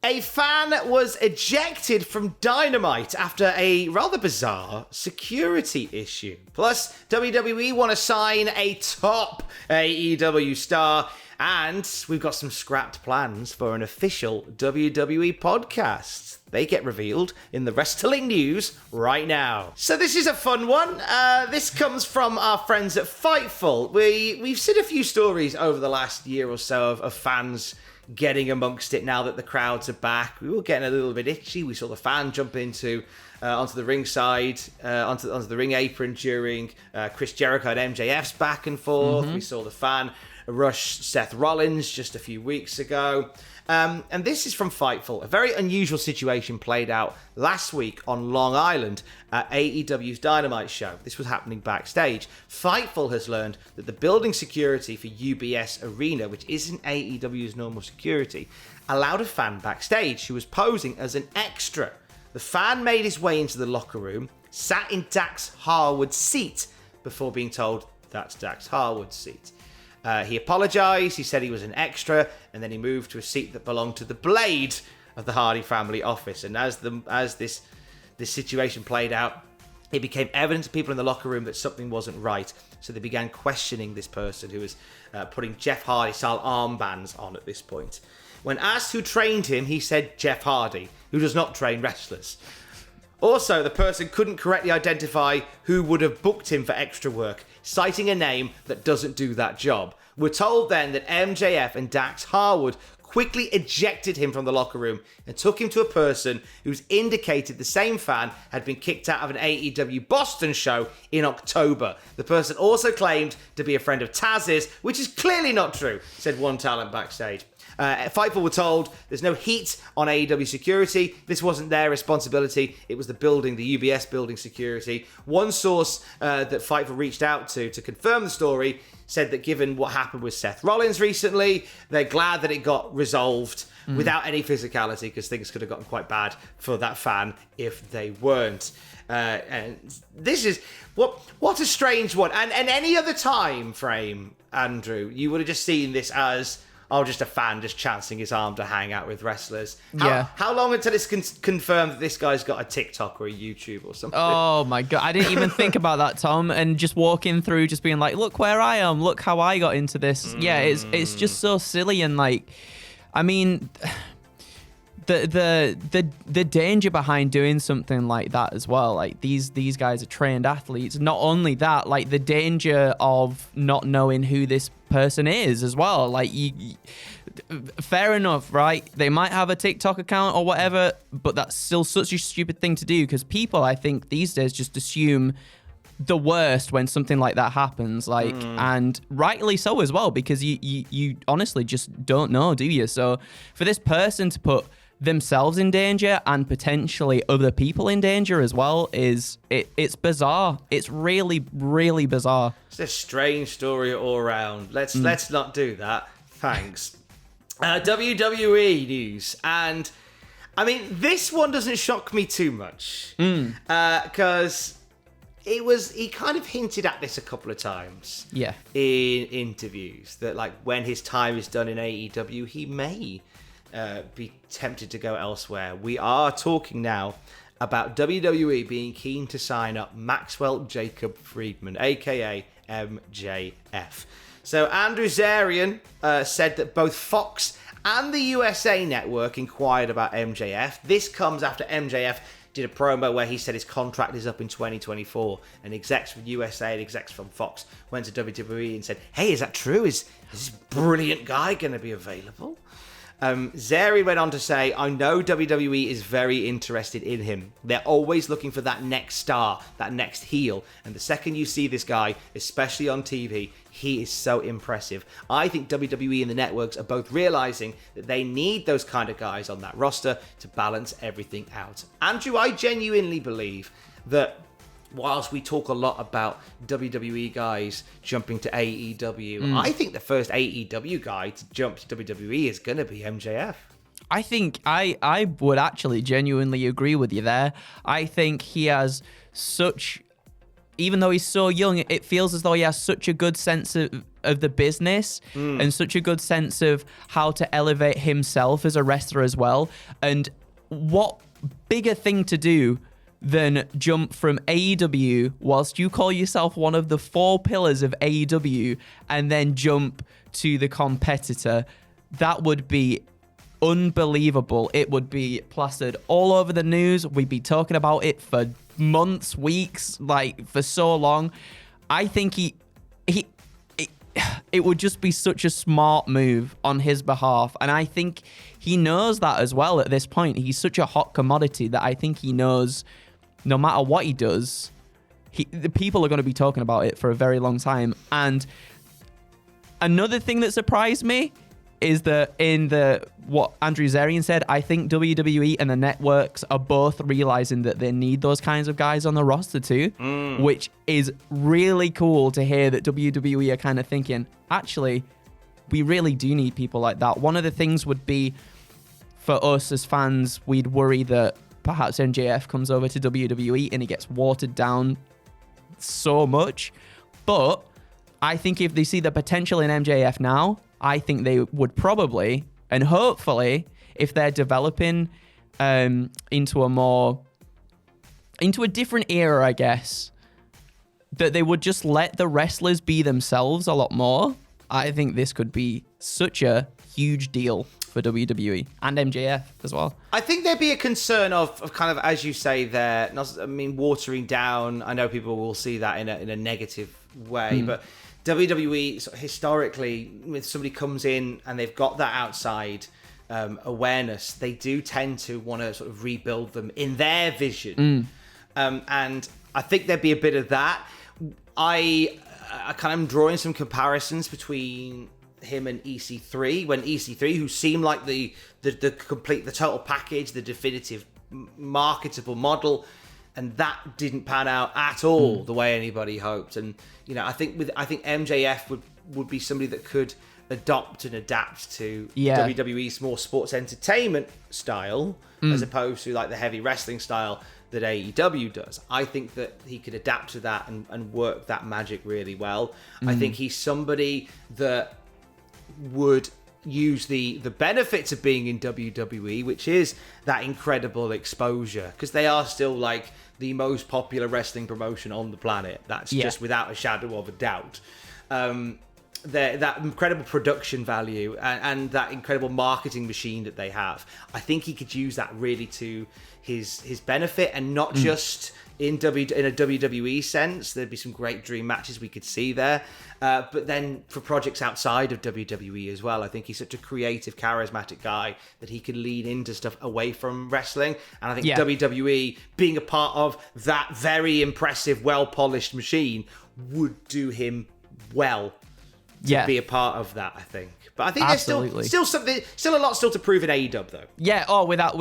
A fan was ejected from Dynamite after a rather bizarre security issue. Plus, WWE want to sign a top AEW star, and we've got some scrapped plans for an official WWE podcast. They get revealed in the wrestling news right now. So this is a fun one. This comes from our friends at Fightful. We've seen a few stories over the last year or so of fans getting amongst it now that the crowds are back. We were getting a little bit itchy. We saw the fan jump onto the ringside, onto the ring apron during Chris Jericho and MJF's back and forth. We saw the fan rush Seth Rollins just a few weeks ago. And this is from Fightful. A very unusual situation played out last week on Long Island at AEW's Dynamite show. This was happening backstage. Fightful has learned that the building security for UBS Arena, which isn't AEW's normal security, allowed a fan backstage who was posing as an extra. The fan made his way into the locker room, sat in Dax Harwood's seat before being told that's Dax Harwood's seat. He apologised, he said he was an extra, and then he moved to a seat that belonged to the Blade of the Hardy family office. And as this situation played out, it became evident to people in the locker room that something wasn't right. So they began questioning this person who was putting Jeff Hardy-style armbands on at this point. When asked who trained him, he said Jeff Hardy, who does not train wrestlers. Also, the person couldn't correctly identify who would have booked him for extra work, citing a name that doesn't do that job. We're told then that MJF and Dax Harwood quickly ejected him from the locker room and took him to a person who's indicated the same fan had been kicked out of an AEW Boston show in October. The person also claimed to be a friend of Taz's, which is clearly not true, said one talent backstage. Fightful were told there's no heat on AEW security. This wasn't their responsibility. It was the UBS building security. One source that Fightful reached out to confirm the story said that given what happened with Seth Rollins recently, they're glad that it got resolved without any physicality, because things could have gotten quite bad for that fan if they weren't. And this is what a strange one. And any other time frame, Andrew, you would have just seen this as just a fan just chancing his arm to hang out with wrestlers. How long until it's confirmed that this guy's got a TikTok or a YouTube or something? Oh my God. I didn't even think about that, Tom. And just walking through, just being like, look where I am. Look how I got into this. Yeah, it's just so silly. And like, I mean, the danger behind doing something like that as well. Like these guys are trained athletes. Not only that, like the danger of not knowing who this person is as well. Like fair enough, right? They might have a TikTok account or whatever, but that's still such a stupid thing to do, because people, I think these days, just assume the worst when something like that happens, like, and rightly so as well, because you honestly just don't know, do you? So for this person to put themselves in danger and potentially other people in danger as well it's bizarre. It's really, really bizarre. It's a strange story all around. Let's not do that. Thanks. WWE news, and I mean, this one doesn't shock me too much because he kind of hinted at this a couple of times in interviews, that like when his time is done in AEW, he may be tempted to go elsewhere. We are talking now about WWE being keen to sign up Maxwell Jacob Friedman, aka MJF. So Andrew Zarian said that both Fox and the USA Network inquired about MJF. This comes after MJF did a promo where he said his contract is up in 2024, and execs from USA and execs from Fox went to WWE and said, hey, is that true? Is this brilliant guy going to be available? Zeri went on to say, I know WWE is very interested in him. They're always looking for that next star, that next heel. And the second you see this guy, especially on TV, he is so impressive. I think WWE and the networks are both realizing that they need those kind of guys on that roster to balance everything out. Andrew, I genuinely believe that whilst we talk a lot about WWE guys jumping to AEW, I think the first AEW guy to jump to WWE is going to be MJF. I think I would actually genuinely agree with you there. I think he has such, even though he's so young, it feels as though he has such a good sense of of the business and such a good sense of how to elevate himself as a wrestler as well. And what bigger thing to do than jump from AEW whilst you call yourself one of the 4 pillars of AEW and then jump to the competitor. That would be unbelievable. It would be plastered all over the news. We'd be talking about it for months, weeks, like for so long. I think it would just be such a smart move on his behalf. And I think he knows that as well at this point. He's such a hot commodity that I think he knows no matter what he does, the people are going to be talking about it for a very long time. And another thing that surprised me is that in what Andrew Zarian said, I think WWE and the networks are both realizing that they need those kinds of guys on the roster too, which is really cool to hear that WWE are kind of thinking, actually, we really do need people like that. One of the things would be for us as fans, we'd worry that perhaps MJF comes over to WWE and he gets watered down so much. But I think if they see the potential in MJF now, I think they would probably, and hopefully, if they're developing into a different era, I guess, that they would just let the wrestlers be themselves a lot more. I think this could be such a huge deal for WWE and MJF as well. I think there'd be a concern of kind of, as you say there, watering down. I know people will see that in a negative way, but WWE sort of historically, if somebody comes in and they've got that outside awareness, they do tend to want to sort of rebuild them in their vision. And I think there'd be a bit of that. I kind of am drawing some comparisons between him and EC3, when EC3, who seemed like the total package, the definitive marketable model, and that didn't pan out at all the way anybody hoped. And I think MJF would be somebody that could adopt and adapt to WWE's more sports entertainment style, as opposed to like the heavy wrestling style that AEW does. I think that he could adapt to that and work that magic really well. I think he's somebody that would use the benefits of being in WWE, which is that incredible exposure, because they are still like the most popular wrestling promotion on the planet. That's just without a shadow of a doubt. That incredible production value and that incredible marketing machine that they have. I think he could use that really to his benefit, and not just in a WWE sense. There'd be some great dream matches we could see there, but then for projects outside of WWE as well. I think he's such a creative, charismatic guy that he could lean into stuff away from wrestling, and I think WWE being a part of that very impressive, well-polished machine would do him well to be a part of that, I think. But I think there's still a lot to prove in AEW though. Yeah, without a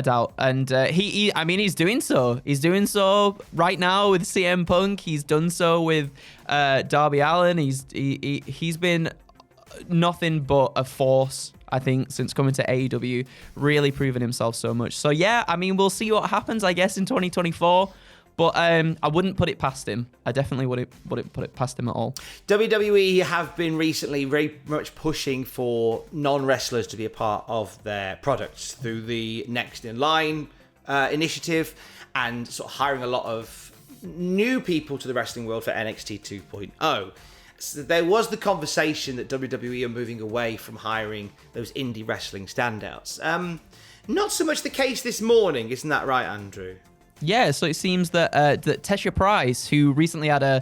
doubt. And he's doing so. He's doing so right now with CM Punk. He's done so with Darby Allin. He's been nothing but a force, I think, since coming to AEW, really proving himself so much. So we'll see what happens, I guess, in 2024. But I wouldn't put it past him. I definitely wouldn't put it past him at all. WWE have been recently very much pushing for non-wrestlers to be a part of their products through the Next in Line initiative, and sort of hiring a lot of new people to the wrestling world for NXT 2.0. So there was the conversation that WWE are moving away from hiring those indie wrestling standouts. Not so much the case this morning, isn't that right, Andrew? Yeah, so it seems that Tesha Price, who recently had a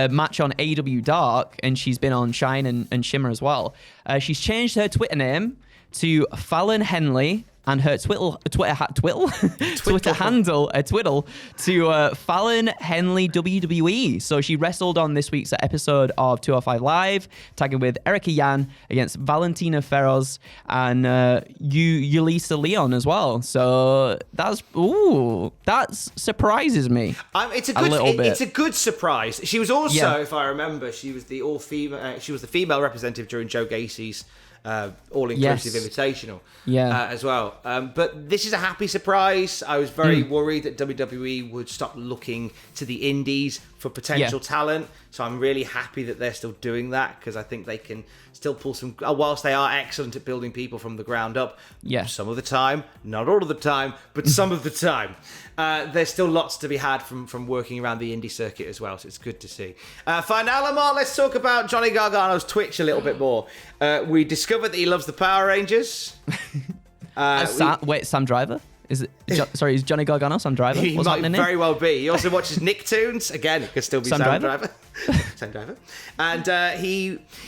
match on AEW Dark, and she's been on Shine and Shimmer as well, she's changed her Twitter name to Fallon Henley, and her Twitter handle to Fallon Henley WWE. So she wrestled on this week's episode of 205 Live, tagging with Erica Yan against Valentina Feroz and Yulisa Leon as well. So that surprises me. It's a good surprise. She was also, if I remember, she was the all-female. She was the female representative during Joe Gacy's all-inclusive invitational as well. But this is a happy surprise. I was very worried that WWE would stop looking to the indies for potential talent. So I'm really happy that they're still doing that, because I think they can still pull some, whilst they are excellent at building people from the ground up, some of the time, not all of the time, but some of the time, there's still lots to be had from working around the indie circuit as well. So it's good to see. Now, Lamar, let's talk about Johnny Gargano's Twitch a little bit more. We discovered that he loves the Power Rangers. Sam Driver? Is Johnny Gargano Sam Driver? He might very well be. He also watches Nicktoons. Again, it could still be Sam Driver. Sam Driver. And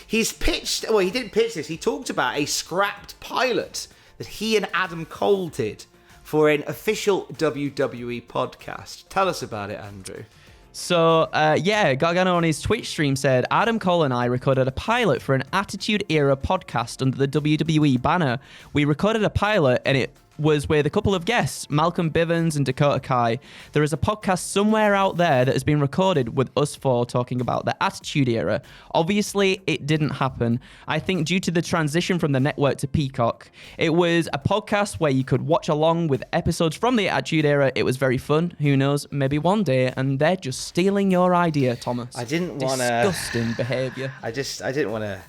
he's pitched... Well, he didn't pitch this. He talked about a scrapped pilot that he and Adam Cole did for an official WWE podcast. Tell us about it, Andrew. So, Gargano on his Twitch stream said, Adam Cole and I recorded a pilot for an Attitude Era podcast under the WWE banner. We recorded a pilot and it was with a couple of guests, Malcolm Bivens and Dakota Kai. There is a podcast somewhere out there that has been recorded with us four talking about the Attitude Era. Obviously, it didn't happen. I think due to the transition from the network to Peacock, it was a podcast where you could watch along with episodes from the Attitude Era. It was very fun. Who knows? Maybe one day. And they're just stealing your idea, Thomas. I didn't want to... Disgusting behaviour. I didn't want to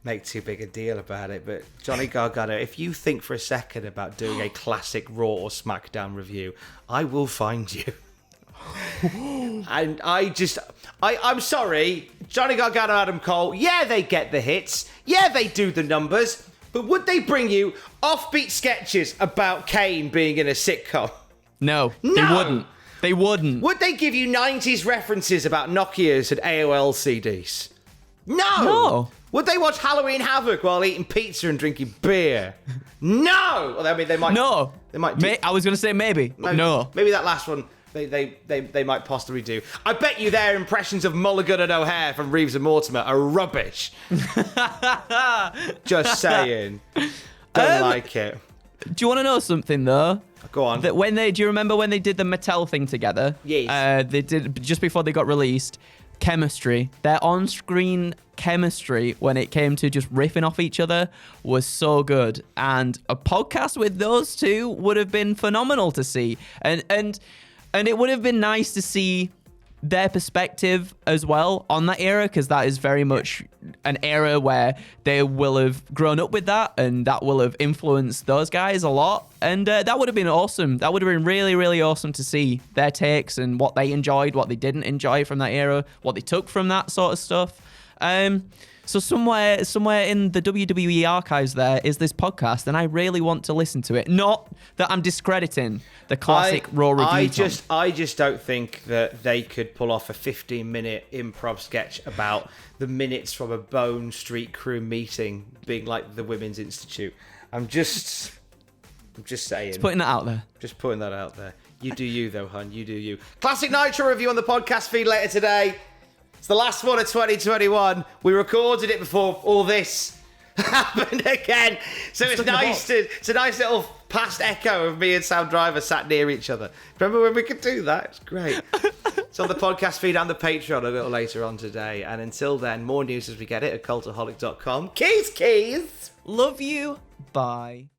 make too big a deal about it, but Johnny Gargano, if you think for a second about doing a classic Raw or SmackDown review, I will find you. And I'm sorry, Johnny Gargano, Adam Cole, they get the hits, they do the numbers, but would they bring you offbeat sketches about Kane being in a sitcom? No, they wouldn't. Would they give you 90s references about Nokias and AOL CDs? No. Would they watch Halloween Havoc while eating pizza and drinking beer? No. Well, I mean, they might. No. They might. I was going to say maybe. No. Maybe that last one. They might possibly do. I bet you their impressions of Mulligan and O'Hare from Reeves and Mortimer are rubbish. Just saying. Don't like it. Do you want to know something though? Go on. Do you remember when they did the Mattel thing together? Yes. They did just before they got released. Chemistry, their on-screen chemistry when it came to just riffing off each other was so good, and a podcast with those two would have been phenomenal to see, and it would have been nice to see their perspective as well on that era, because that is very much an era where they will have grown up with that, and that will have influenced those guys a lot, and that would have been awesome. That would have been really, really awesome to see their takes and what they enjoyed, what they didn't enjoy from that era, what they took from that sort of stuff. So somewhere in the WWE archives there is this podcast, and I really want to listen to it. Not that I'm discrediting the classic Raw review. I just don't think that they could pull off a 15-minute improv sketch about the minutes from a Bone Street Crew meeting being like the Women's Institute. I'm just saying. Just putting that out there. Just putting that out there. You do you, though, hun. You do you. Classic Nitro review on the podcast feed later today. It's the last one of 2021. We recorded it before all this happened again. So it's a nice little past echo of me and Sam Driver sat near each other. Remember when we could do that? It's great. It's on the podcast feed and the Patreon a little later on today. And until then, more news as we get it at cultaholic.com. Keys! Love you. Bye.